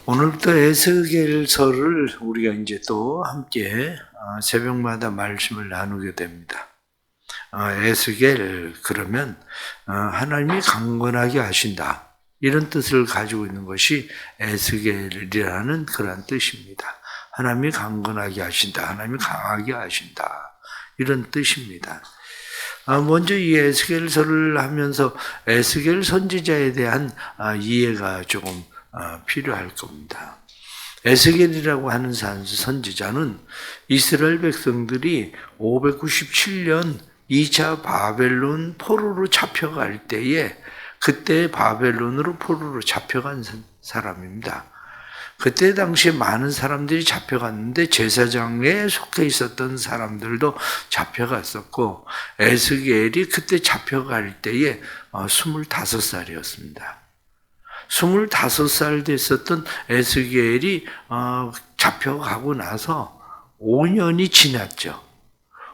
오늘부터 에스겔서를 우리가 이제 또 함께 새벽마다 말씀을 나누게 됩니다. 에스겔 그러면 하나님이 강건하게 하신다, 이런 뜻을 가지고 있는 것이 에스겔이라는 그런 뜻입니다. 하나님이 강건하게 하신다, 하나님이 강하게 하신다, 이런 뜻입니다. 먼저 이 에스겔서를 하면서 에스겔 선지자에 대한 이해가 조금 필요할 겁니다. 에스겔이라고 하는 선지자는 이스라엘 백성들이 597년 2차 바벨론 포로로 잡혀갈 때에, 그때 바벨론으로 포로로 잡혀간 사람입니다. 그때 당시에 많은 사람들이 잡혀갔는데 제사장에 속해 있었던 사람들도 잡혀갔었고, 에스겔이 그때 잡혀갈 때에 25살이었습니다. 25살 됐었던 에스겔이 잡혀가고 나서 5년이 지났죠.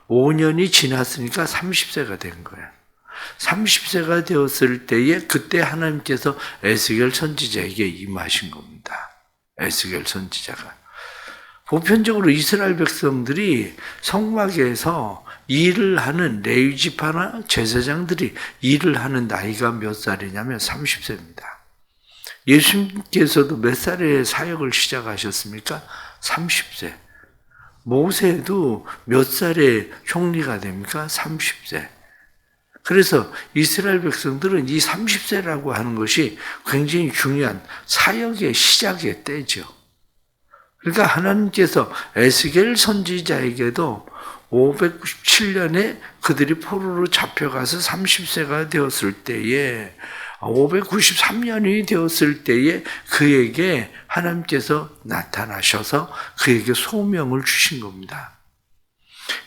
5년이 지났으니까 30세가 된 거예요. 30세가 되었을 때에 그때 하나님께서 에스겔 선지자에게 임하신 겁니다. 에스겔 선지자가. 보편적으로 이스라엘 백성들이 성막에서 일을 하는 레위 지파나 제사장들이 일을 하는 나이가 몇 살이냐면 30세입니다. 예수님께서도 몇 살에 사역을 시작하셨습니까? 30세. 모세도 몇 살에 총리가 됩니까? 30세. 그래서 이스라엘 백성들은 이 30세라고 하는 것이 굉장히 중요한 사역의 시작의 때죠. 그러니까 하나님께서 에스겔 선지자에게도 597년에 그들이 포로로 잡혀가서 30세가 되었을 때에, 593년이 되었을 때에 그에게 하나님께서 나타나셔서 그에게 소명을 주신 겁니다.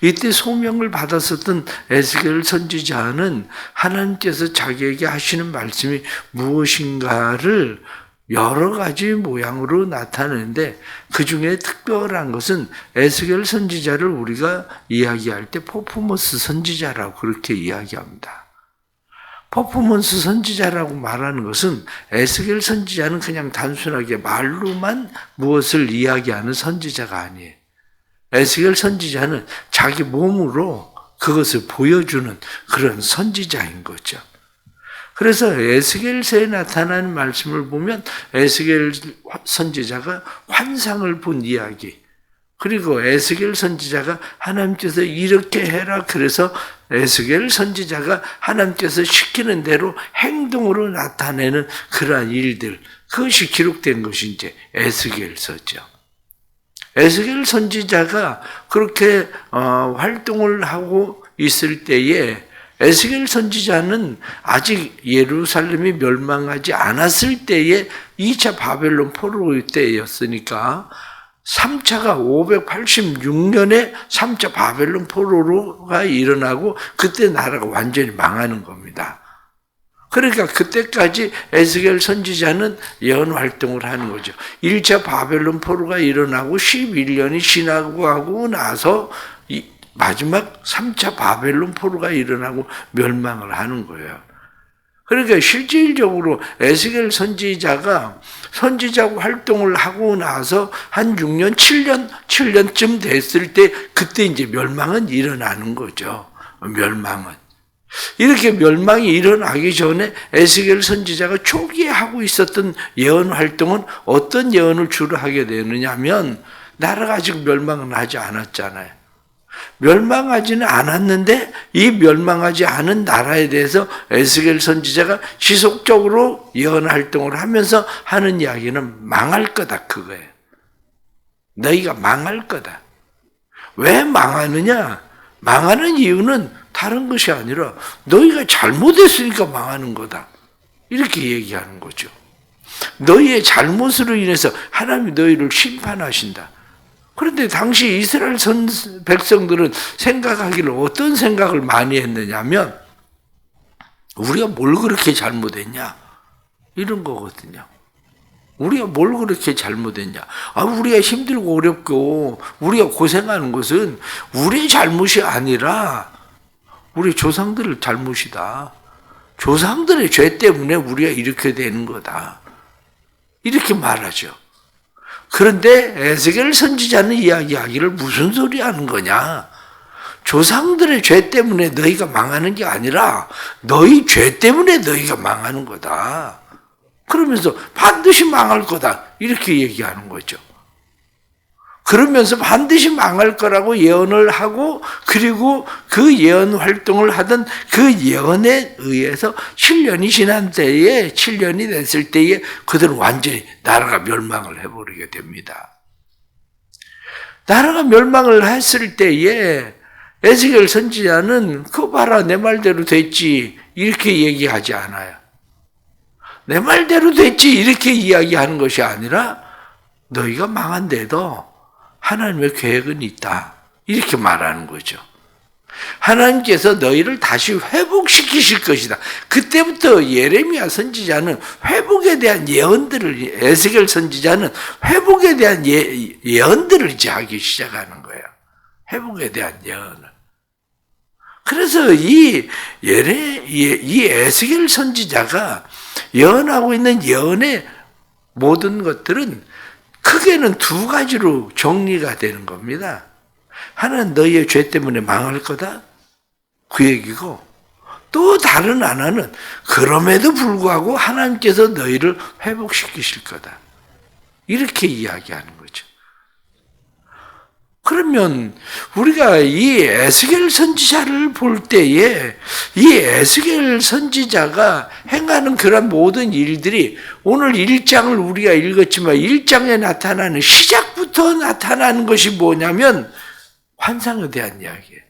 이때 소명을 받았었던 에스겔 선지자는 하나님께서 자기에게 하시는 말씀이 무엇인가를 여러 가지 모양으로 나타내는데, 그 중에 특별한 것은 에스겔 선지자를 우리가 이야기할 때 퍼포먼스 선지자라고 그렇게 이야기합니다. 퍼포먼스 선지자라고 말하는 것은, 에스겔 선지자는 그냥 단순하게 말로만 무엇을 이야기하는 선지자가 아니에요. 에스겔 선지자는 자기 몸으로 그것을 보여주는 그런 선지자인 거죠. 그래서 에스겔서에 나타나는 말씀을 보면 에스겔 선지자가 환상을 본 이야기, 그리고 에스겔 선지자가 하나님께서 이렇게 해라 그래서 에스겔 선지자가 하나님께서 시키는 대로 행동으로 나타내는 그러한 일들, 그것이 기록된 것이 이제 에스겔서죠. 에스겔 선지자가 그렇게 활동을 하고 있을 때에, 에스겔 선지자는 아직 예루살렘이 멸망하지 않았을 때에 2차 바벨론 포로 때였으니까 3차가 586년에 3차 바벨론 포로가 일어나고 그때 나라가 완전히 망하는 겁니다. 그러니까 그때까지 에스겔 선지자는 예언 활동을 하는 거죠. 1차 바벨론 포로가 일어나고 11년이 지나고 하고 나서 마지막 3차 바벨론 포로가 일어나고 멸망을 하는 거예요. 그러니까 실질적으로 에스겔 선지자가 선지자 활동을 하고 나서 한 6년, 7년쯤 됐을 때 그때 이제 멸망은 일어나는 거죠. 멸망은. 이렇게 멸망이 일어나기 전에 에스겔 선지자가 초기에 하고 있었던 예언 활동은 어떤 예언을 주로 하게 되느냐 하면, 나라가 아직 멸망은 하지 않았잖아요. 멸망하지는 않았는데 이 멸망하지 않은 나라에 대해서 에스겔 선지자가 지속적으로 예언 활동을 하면서 하는 이야기는 망할 거다, 그거예요. 너희가 망할 거다. 왜 망하느냐? 망하는 이유는 다른 것이 아니라 너희가 잘못했으니까 망하는 거다, 이렇게 얘기하는 거죠. 너희의 잘못으로 인해서 하나님이 너희를 심판하신다. 그런데 당시 이스라엘 백성들은 생각하기를 어떤 생각을 많이 했느냐면, 우리가 뭘 그렇게 잘못했냐, 이런 거거든요. 우리가 뭘 그렇게 잘못했냐. 우리가 힘들고 어렵고 우리가 고생하는 것은 우리 잘못이 아니라 우리 조상들의 잘못이다. 조상들의 죄 때문에 우리가 이렇게 되는 거다. 이렇게 말하죠. 그런데 에스겔 선지자는 이야기하기를 무슨 소리 하는 거냐? 조상들의 죄 때문에 너희가 망하는 게 아니라 너희 죄 때문에 너희가 망하는 거다. 그러면서 반드시 망할 거다. 이렇게 얘기하는 거죠. 그러면서 반드시 망할 거라고 예언을 하고 그리고 그 예언 활동을 하던 그 예언에 의해서 7년이 지난 때에 7년이 됐을 때에 그들은 완전히 나라가 멸망을 해버리게 됩니다. 나라가 멸망을 했을 때에 에스겔 선지자는 그거 봐라 내 말대로 됐지 이렇게 얘기하지 않아요. 내 말대로 됐지 이렇게 이야기하는 것이 아니라 너희가 망한데도 하나님의 계획은 있다. 이렇게 말하는 거죠. 하나님께서 너희를 다시 회복시키실 것이다. 그때부터 예레미야 선지자는 회복에 대한 예언들을, 에스겔 선지자는 회복에 대한 예언들을 이제 하기 시작하는 거예요. 회복에 대한 예언을. 그래서 이 에스겔 선지자가 예언하고 있는 예언의 모든 것들은 크게는 두 가지로 정리가 되는 겁니다. 하나는 너희의 죄 때문에 망할 거다. 그 얘기고 또 다른 하나는 그럼에도 불구하고 하나님께서 너희를 회복시키실 거다. 이렇게 이야기하는 거죠. 그러면 우리가 이 에스겔 선지자를 볼 때에 이 에스겔 선지자가 행하는 그런 모든 일들이 오늘 1장을 우리가 읽었지만 1장에 나타나는 시작부터 나타나는 것이 뭐냐면 환상에 대한 이야기예요.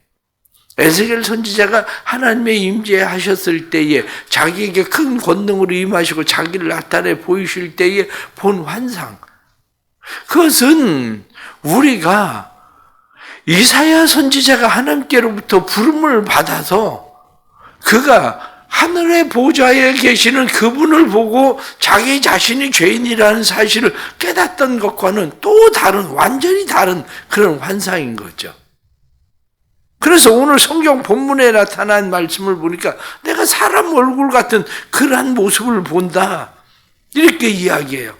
에스겔 선지자가 하나님의 임재하셨을 때에 자기에게 큰 권능으로 임하시고 자기를 나타내 보이실 때에 본 환상. 그것은 우리가 이사야 선지자가 하나님께로부터 부름을 받아서 그가 하늘의 보좌에 계시는 그분을 보고 자기 자신이 죄인이라는 사실을 깨닫던 것과는 또 다른, 완전히 다른 그런 환상인 거죠. 그래서 오늘 성경 본문에 나타난 말씀을 보니까 내가 사람 얼굴 같은 그러한 모습을 본다. 이렇게 이야기해요.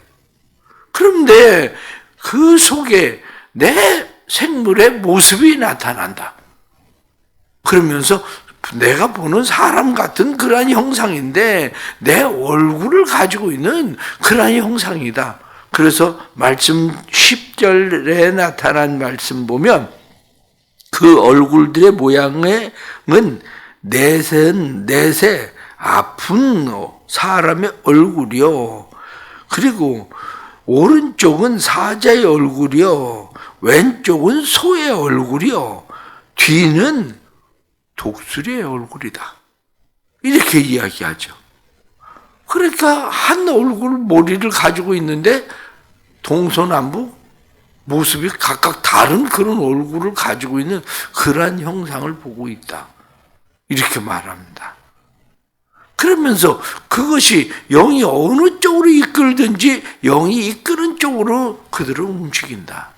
그런데 그 속에 내 생물의 모습이 나타난다. 그러면서 내가 보는 사람 같은 그러한 형상인데 내 얼굴을 가지고 있는 그러한 형상이다. 그래서 말씀 10절에 나타난 말씀 보면 그 얼굴들의 모양은 넷에 아픈 사람의 얼굴이요. 그리고 오른쪽은 사자의 얼굴이요. 왼쪽은 소의 얼굴이요. 뒤는 독수리의 얼굴이다. 이렇게 이야기하죠. 그러니까 한 얼굴 머리를 가지고 있는데 동서남북 모습이 각각 다른 그런 얼굴을 가지고 있는 그러한 형상을 보고 있다. 이렇게 말합니다. 그러면서 그것이 영이 어느 쪽으로 이끌든지 영이 이끄는 쪽으로 그들을 움직인다.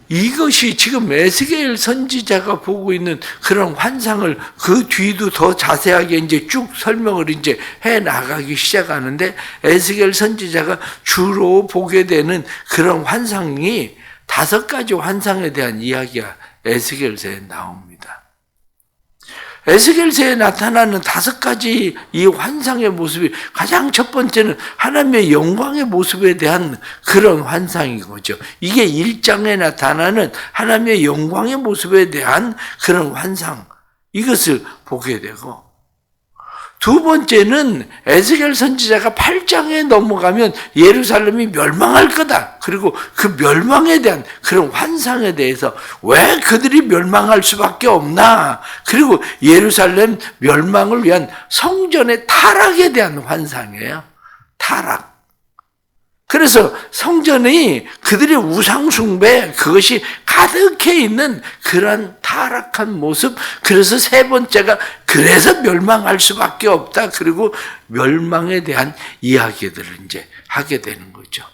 이것이 지금 에스겔 선지자가 보고 있는 그런 환상을 그 뒤도 더 자세하게 이제 쭉 설명을 이제 해 나가기 시작하는데 에스겔 선지자가 주로 보게 되는 그런 환상이 5가지 환상에 대한 이야기가 에스겔서에 나옵니다. 에스겔서에 나타나는 5가지 이 환상의 모습이 가장 첫 번째는 하나님의 영광의 모습에 대한 그런 환상인 거죠. 이게 1장에 나타나는 하나님의 영광의 모습에 대한 그런 환상, 이것을 보게 되고, 두 번째는 에스겔 선지자가 8장에 넘어가면 예루살렘이 멸망할 거다. 그리고 그 멸망에 대한 그런 환상에 대해서 왜 그들이 멸망할 수밖에 없나. 그리고 예루살렘 멸망을 위한 성전의 타락에 대한 환상이에요. 타락. 그래서 성전이 그들의 우상숭배, 그것이 가득해 있는 그런 타락한 모습. 그래서 세 번째가 그래서 멸망할 수밖에 없다. 그리고 멸망에 대한 이야기들을 이제 하게 되는 거죠.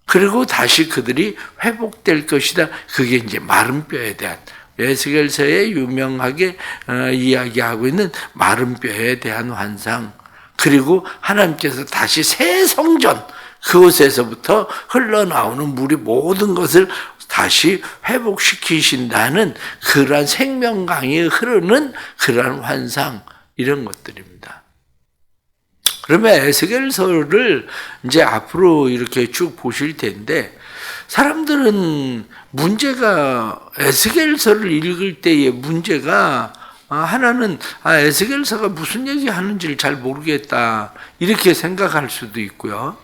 그리고 다시 그들이 회복될 것이다. 그게 이제 마른 뼈에 대한, 에스겔서에 유명하게 이야기하고 있는 마른 뼈에 대한 환상. 그리고 하나님께서 다시 새 성전, 그곳에서부터 흘러나오는 물이 모든 것을 다시 회복시키신다는 그러한 생명강이 흐르는 그러한 환상, 이런 것들입니다. 그러면 에스겔서를 이제 앞으로 이렇게 쭉 보실 텐데, 사람들은 문제가, 에스겔서를 읽을 때의 문제가, 하나는 에스겔서가 무슨 얘기 하는지를 잘 모르겠다, 이렇게 생각할 수도 있고요.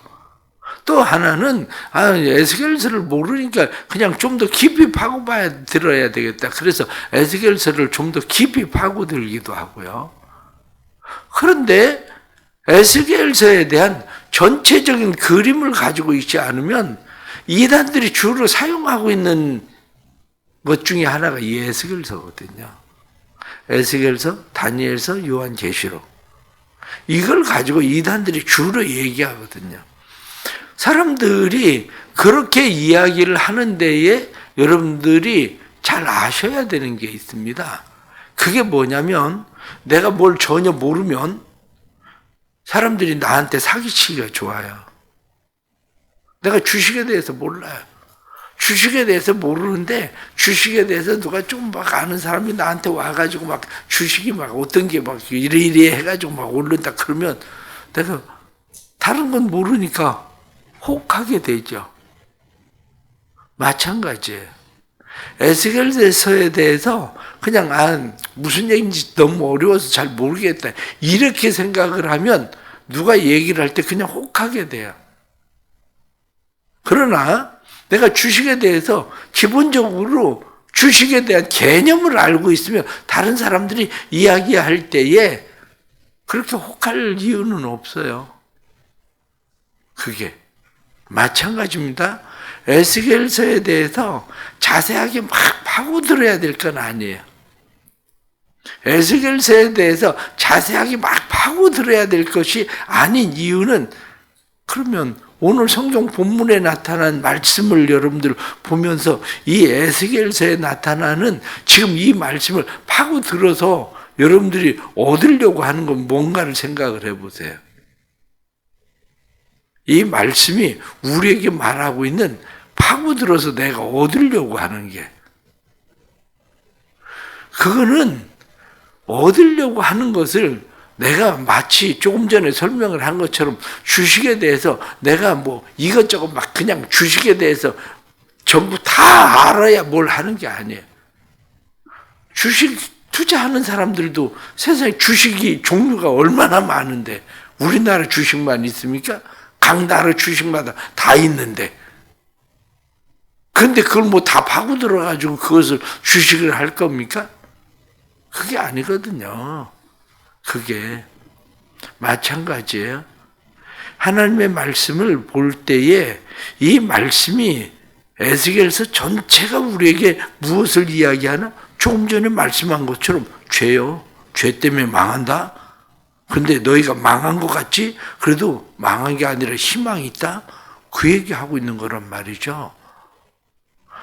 또 하나는 에스겔서를 모르니까 그냥 좀 더 깊이 파고봐야 들어야 되겠다, 그래서 에스겔서를 좀 더 깊이 파고들기도 하고요. 그런데 에스겔서에 대한 전체적인 그림을 가지고 있지 않으면 이단들이 주로 사용하고 있는 것 중에 하나가 이 에스겔서거든요. 에스겔서, 다니엘서, 요한계시록, 이걸 가지고 이단들이 주로 얘기하거든요. 사람들이 그렇게 이야기를 하는 데에 여러분들이 잘 아셔야 되는 게 있습니다. 그게 뭐냐면, 내가 뭘 전혀 모르면 사람들이 나한테 사기치기가 좋아요. 내가 주식에 대해서 몰라요. 주식에 대해서 모르는데, 주식에 대해서 누가 좀 막 아는 사람이 나한테 와가지고 막 주식이 막 어떤 게 막 이래 해가지고 막 오른다 그러면 내가 다른 건 모르니까 혹하게 되죠. 마찬가지예요. 에스겔서에 대해서 그냥 무슨 얘기인지 너무 어려워서 잘 모르겠다, 이렇게 생각을 하면 누가 얘기를 할 때 그냥 혹하게 돼요. 그러나 내가 주식에 대해서 기본적으로 주식에 대한 개념을 알고 있으면 다른 사람들이 이야기할 때에 그렇게 혹할 이유는 없어요. 그게 마찬가지입니다. 에스겔서에 대해서 자세하게 막 파고들어야 될 건 아니에요. 에스겔서에 대해서 자세하게 막 파고들어야 될 것이 아닌 이유는, 그러면 오늘 성경 본문에 나타난 말씀을 여러분들 보면서 이 에스겔서에 나타나는 지금 이 말씀을 파고들어서 여러분들이 얻으려고 하는 건 뭔가를 생각을 해보세요. 이 말씀이 우리에게 말하고 있는, 파고들어서 내가 얻으려고 하는 게, 그거는 얻으려고 하는 것을 내가 마치 조금 전에 설명을 한 것처럼 주식에 대해서 내가 뭐 이것저것 막 그냥 주식에 대해서 전부 다 알아야 뭘 하는 게 아니에요. 주식 투자하는 사람들도 세상에 주식이 종류가 얼마나 많은데 우리나라 주식만 있습니까? 각 나라 주식마다 다 있는데. 근데 그걸 뭐 다 파고들어가지고 그것을 주식을 할 겁니까? 그게 아니거든요. 그게 마찬가지예요. 하나님의 말씀을 볼 때에 이 말씀이 에스겔서 전체가 우리에게 무엇을 이야기하나? 조금 전에 말씀한 것처럼 죄요. 죄 때문에 망한다. 근데 너희가 망한 것 같지? 그래도 망한 게 아니라 희망이 있다. 그 얘기하고 있는 거란 말이죠.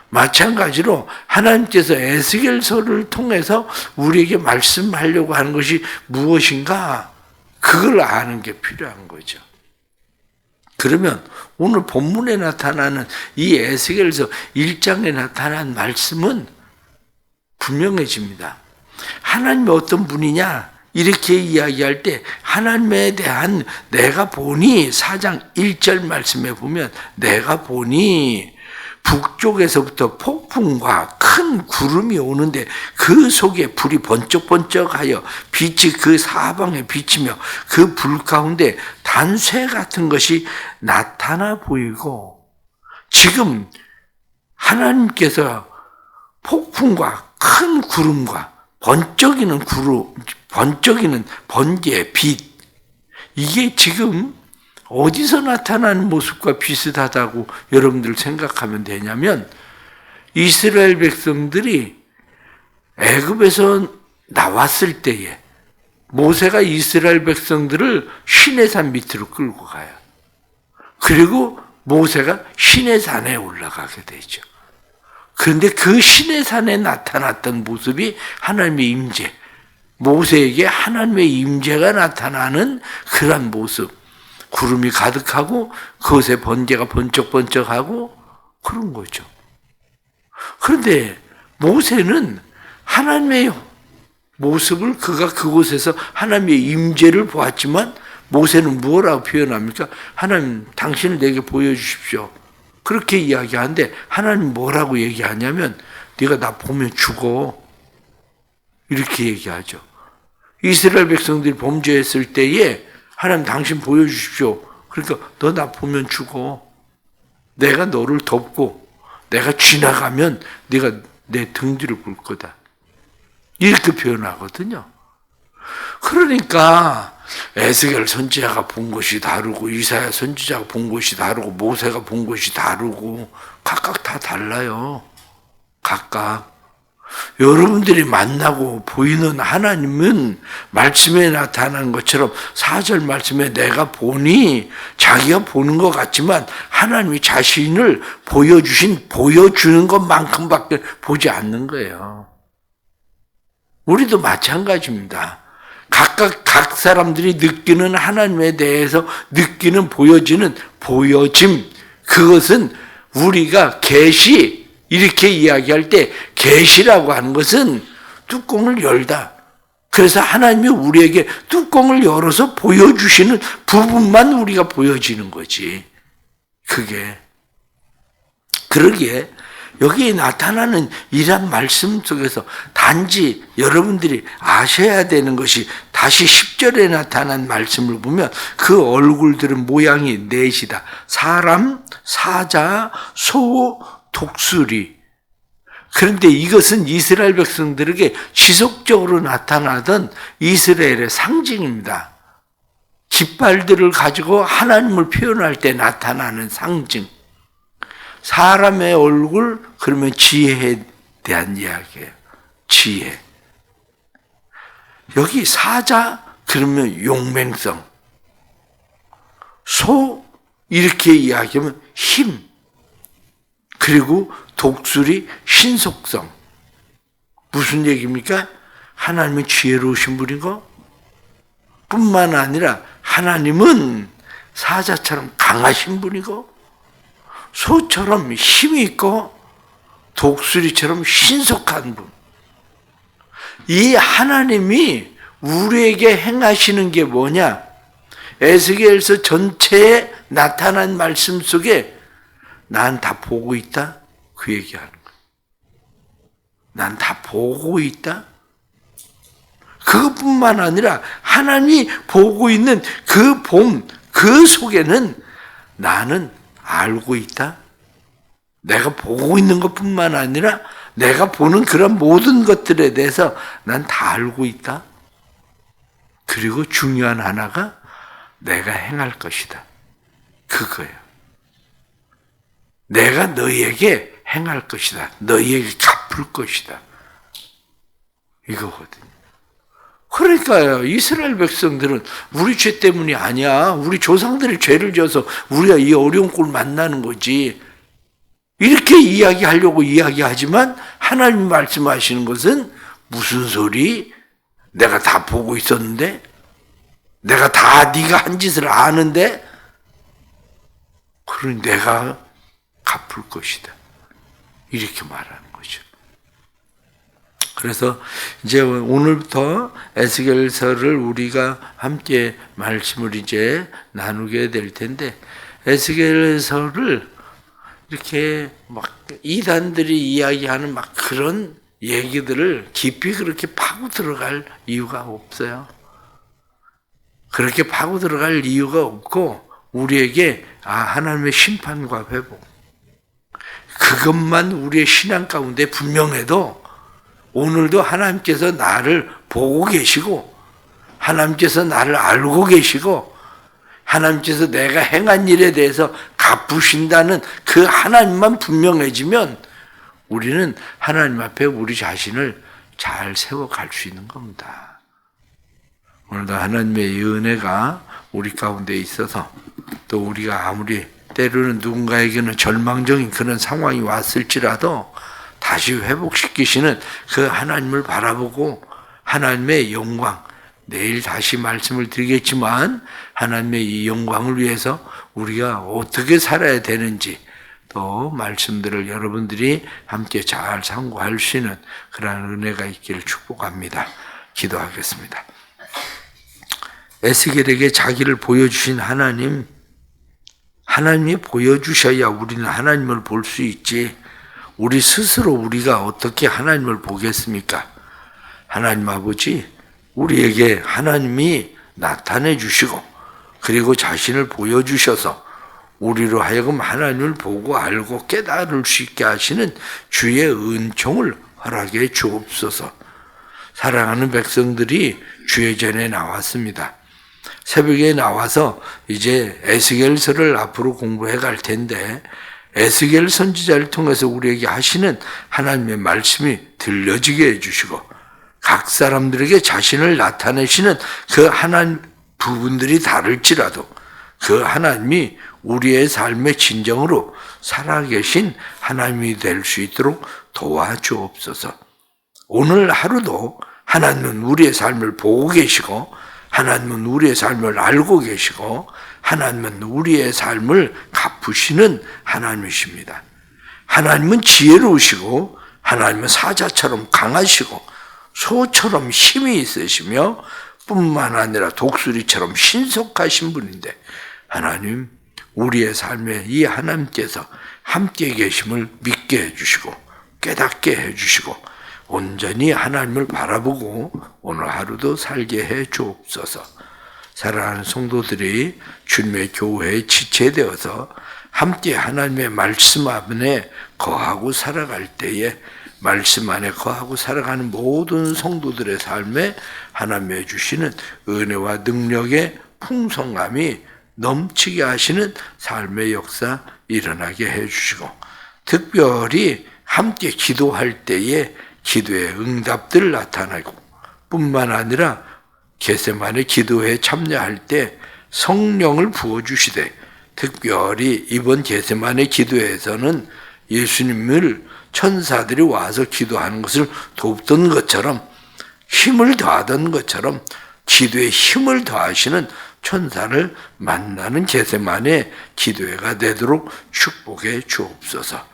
마찬가지로 하나님께서 에스겔서를 통해서 우리에게 말씀하려고 하는 것이 무엇인가? 그걸 아는 게 필요한 거죠. 그러면 오늘 본문에 나타나는 이 에스겔서 1장에 나타난 말씀은 분명해집니다. 하나님이 어떤 분이냐? 이렇게 이야기할 때 하나님에 대한 내가 보니 4장 1절 말씀에 보면 내가 보니 북쪽에서부터 폭풍과 큰 구름이 오는데 그 속에 불이 번쩍번쩍하여 빛이 그 사방에 비치며 그 불 가운데 단쇠 같은 것이 나타나 보이고, 지금 하나님께서 폭풍과 큰 구름과 번쩍이는 구름, 번쩍이는 번개, 빛, 이게 지금 어디서 나타나는 모습과 비슷하다고 여러분들 생각하면 되냐면, 이스라엘 백성들이 애굽에서 나왔을 때에 모세가 이스라엘 백성들을 시내산 밑으로 끌고 가요. 그리고 모세가 시내산에 올라가게 되죠. 그런데 그 시내산에 나타났던 모습이 하나님의 임재, 모세에게 하나님의 임재가 나타나는 그런 모습. 구름이 가득하고 그것에 번개가 번쩍번쩍하고 그런 거죠. 그런데 모세는 하나님의 모습을 그가 그곳에서 하나님의 임재를 보았지만 모세는 뭐라고 표현합니까? 하나님 당신을 내게 보여주십시오. 그렇게 이야기하는데 하나님 뭐라고 얘기하냐면 네가 나 보면 죽어. 이렇게 얘기하죠. 이스라엘 백성들이 범죄했을 때에 하나님 당신 보여주십시오. 그러니까 너 나 보면 죽어. 내가 너를 덮고 내가 지나가면 네가 내 등 뒤를 볼 거다. 이렇게 표현하거든요. 그러니까 에스겔 선지자가 본 것이 다르고 이사야 선지자가 본 것이 다르고 모세가 본 것이 다르고 각각 다 달라요. 각각. 여러분들이 만나고 보이는 하나님은 말씀에 나타난 것처럼 4절 말씀에 내가 보니 자기가 보는 것 같지만 하나님이 자신을 보여주는 것만큼밖에 보지 않는 거예요. 우리도 마찬가지입니다. 각각 각 사람들이 느끼는 하나님에 대해서 느끼는 보여지는 보여짐, 그것은 우리가 계시 이렇게 이야기할 때 계시라고 하는 것은 뚜껑을 열다. 그래서 하나님이 우리에게 뚜껑을 열어서 보여주시는 부분만 우리가 보여지는 거지. 그러기에 여기 나타나는 이런 말씀 속에서 단지 여러분들이 아셔야 되는 것이 다시 10절에 나타난 말씀을 보면 그 얼굴들은 모양이 넷이다. 사람, 사자, 소, 독수리. 그런데 이것은 이스라엘 백성들에게 지속적으로 나타나던 이스라엘의 상징입니다. 깃발들을 가지고 하나님을 표현할 때 나타나는 상징. 사람의 얼굴, 그러면 지혜에 대한 이야기예요. 지혜. 여기 사자, 그러면 용맹성. 소, 이렇게 이야기하면 힘. 그리고 독수리, 신속성. 무슨 얘기입니까? 하나님은 지혜로우신 분이고 뿐만 아니라 하나님은 사자처럼 강하신 분이고 소처럼 힘이 있고 독수리처럼 신속한 분. 이 하나님이 우리에게 행하시는 게 뭐냐? 에스겔서 전체에 나타난 말씀 속에 난 다 보고 있다. 그 얘기하는 거예요. 난 다 보고 있다. 그것뿐만 아니라 하나님이 보고 있는 그 그 속에는 나는 알고 있다. 내가 보고 있는 것뿐만 아니라 내가 보는 그런 모든 것들에 대해서 난 다 알고 있다. 그리고 중요한 하나가 내가 행할 것이다. 그거예요. 내가 너희에게 행할 것이다. 너희에게 갚을 것이다. 이거거든요. 그러니까요, 이스라엘 백성들은 우리 죄 때문이 아니야. 우리 조상들이 죄를 져서 우리가 이 어려운 꼴 만나는 거지. 이렇게 이야기하려고 이야기하지만 하나님이 말씀하시는 것은 무슨 소리? 내가 다 보고 있었는데? 내가 다 네가 한 짓을 아는데? 그러니 내가 갚을 것이다. 이렇게 말하는 거죠. 그래서 이제 오늘부터 에스겔서를 우리가 함께 말씀을 이제 나누게 될 텐데, 에스겔서를 이렇게 막 이단들이 이야기하는 막 그런 얘기들을 깊이 그렇게 파고 들어갈 이유가 없어요. 그렇게 파고 들어갈 이유가 없고, 우리에게 하나님의 심판과 회복, 그것만 우리의 신앙 가운데 분명해도 오늘도 하나님께서 나를 보고 계시고 하나님께서 나를 알고 계시고 하나님께서 내가 행한 일에 대해서 갚으신다는 그 하나님만 분명해지면 우리는 하나님 앞에 우리 자신을 잘 세워갈 수 있는 겁니다. 오늘도 하나님의 은혜가 우리 가운데 있어서 또 우리가 아무리 때로는 누군가에게는 절망적인 그런 상황이 왔을지라도 다시 회복시키시는 그 하나님을 바라보고 하나님의 영광, 내일 다시 말씀을 드리겠지만 하나님의 이 영광을 위해서 우리가 어떻게 살아야 되는지 또 말씀들을 여러분들이 함께 잘 상고할 수 있는 그러한 은혜가 있기를 축복합니다. 기도하겠습니다. 에스겔에게 자기를 보여주신 하나님, 하나님이 보여주셔야 우리는 하나님을 볼 수 있지, 우리 스스로 우리가 어떻게 하나님을 보겠습니까? 하나님 아버지, 우리에게 하나님이 나타내 주시고 그리고 자신을 보여주셔서 우리로 하여금 하나님을 보고 알고 깨달을 수 있게 하시는 주의 은총을 허락해 주옵소서. 사랑하는 백성들이 주의 전에 나왔습니다. 새벽에 나와서 이제 에스겔서를 앞으로 공부해 갈 텐데 에스겔 선지자를 통해서 우리에게 하시는 하나님의 말씀이 들려지게 해주시고 각 사람들에게 자신을 나타내시는 그 하나님 부분들이 다를지라도 그 하나님이 우리의 삶의 진정으로 살아계신 하나님이 될 수 있도록 도와주옵소서. 오늘 하루도 하나님은 우리의 삶을 보고 계시고 하나님은 우리의 삶을 알고 계시고 하나님은 우리의 삶을 갚으시는 하나님이십니다. 하나님은 지혜로우시고 하나님은 사자처럼 강하시고 소처럼 힘이 있으시며 뿐만 아니라 독수리처럼 신속하신 분인데 하나님, 우리의 삶에 이 하나님께서 함께 계심을 믿게 해주시고 깨닫게 해주시고 온전히 하나님을 바라보고 오늘 하루도 살게 해 주옵소서. 사랑하는 성도들이 주님의 교회에 지체되어서 함께 하나님의 말씀 안에 거하고 살아갈 때에 말씀 안에 거하고 살아가는 모든 성도들의 삶에 하나님의 주시는 은혜와 능력의 풍성함이 넘치게 하시는 삶의 역사 일어나게 해주시고 특별히 함께 기도할 때에 기도의 응답들 나타나고 뿐만 아니라 겟세마네 기도에 참여할 때 성령을 부어주시되 특별히 이번 겟세마네 기도에서는 예수님을 천사들이 와서 기도하는 것을 돕던 것처럼 힘을 더하던 것처럼 기도에 힘을 더하시는 천사를 만나는 겟세마네 기도회가 되도록 축복해 주옵소서.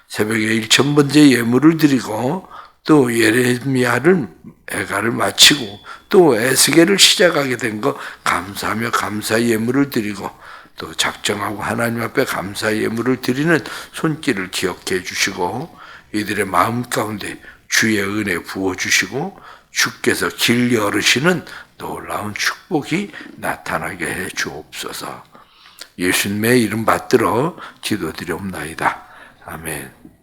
새벽에 1000번째 예물을 드리고 또 예레미야를 애가를 마치고 또 에스겔을 시작하게 된 거 감사하며 감사 예물을 드리고 또 작정하고 하나님 앞에 감사 예물을 드리는 손길을 기억해 주시고 이들의 마음 가운데 주의 은혜 부어주시고 주께서 길 열으시는 놀라운 축복이 나타나게 해 주옵소서. 예수님의 이름 받들어 기도드리옵나이다. 아멘.